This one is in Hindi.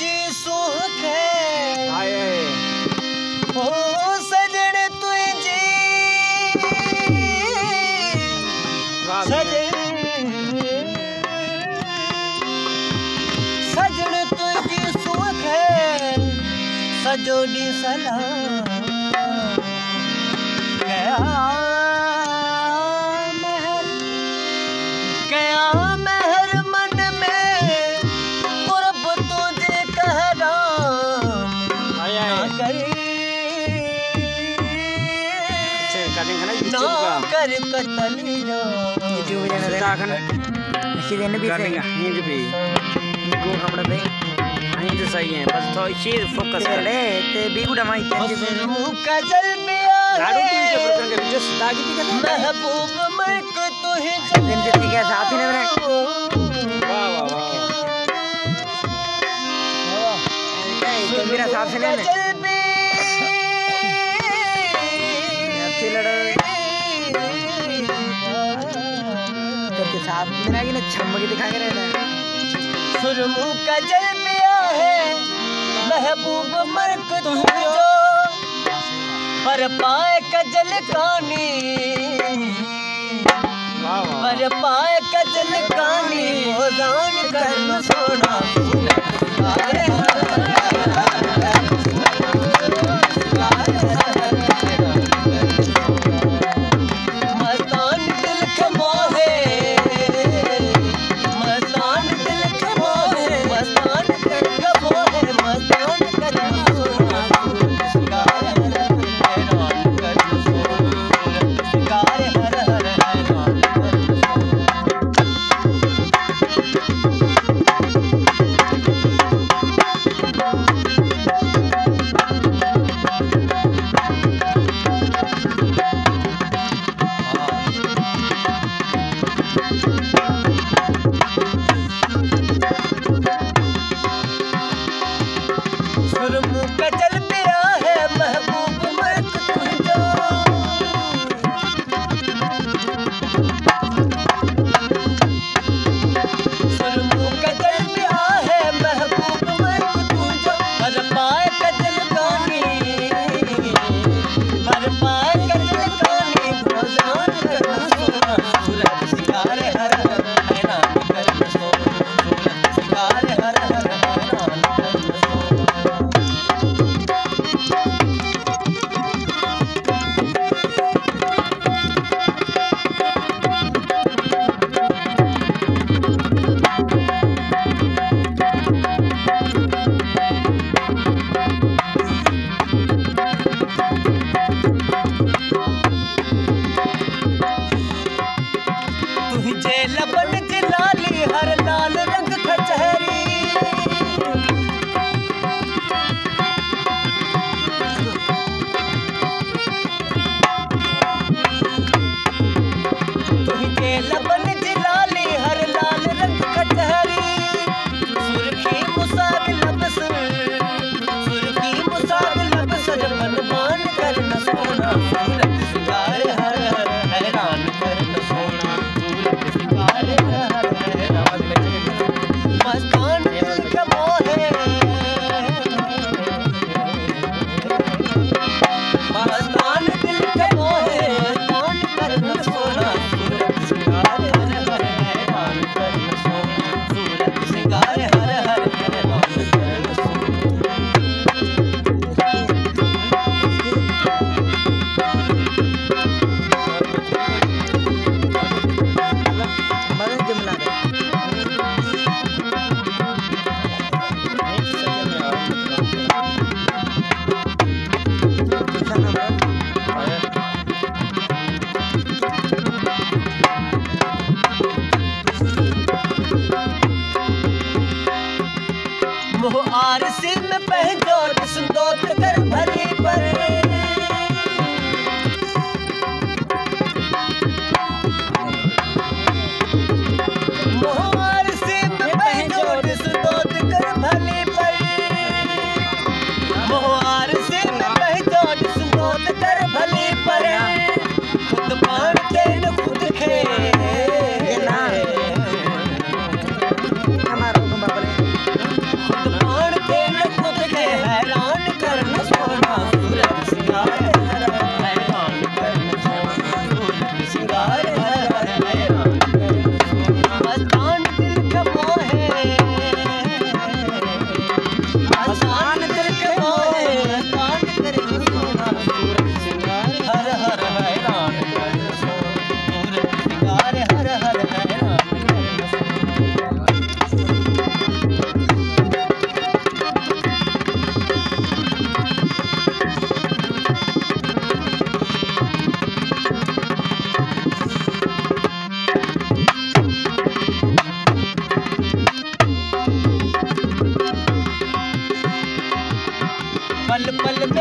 जी सुख हो सजन तुझी सजन तुझी सुख है सजोड़ी सलाम क्या महर मन में कुर्ब तुझे कहराम ना कर कतली सही है बस थोड़ी चीज फोकस कर ले ते बिगुड़ा माई कजल में लाडू की वीडियो पर करके वीडियो सुधा की थी महबूब मर्क तुहे दिन जैसी क्या साथ ही ने बने वाह वाह वाह तो मेरा साथ से ने अच्छी लड़ो तेरे साथ मेरा की ना छम्म के दिखा के रहना सुरमू कजल में है महबूब मर्क तुहे जो पर पाए कजल कानी पर पाए कजल कानी मोदान कर सोना मस्तान दिल के मोहे मस्तान दिल के मोहे मस्तान दिल के मोहे मस्तान कर सोना पल पल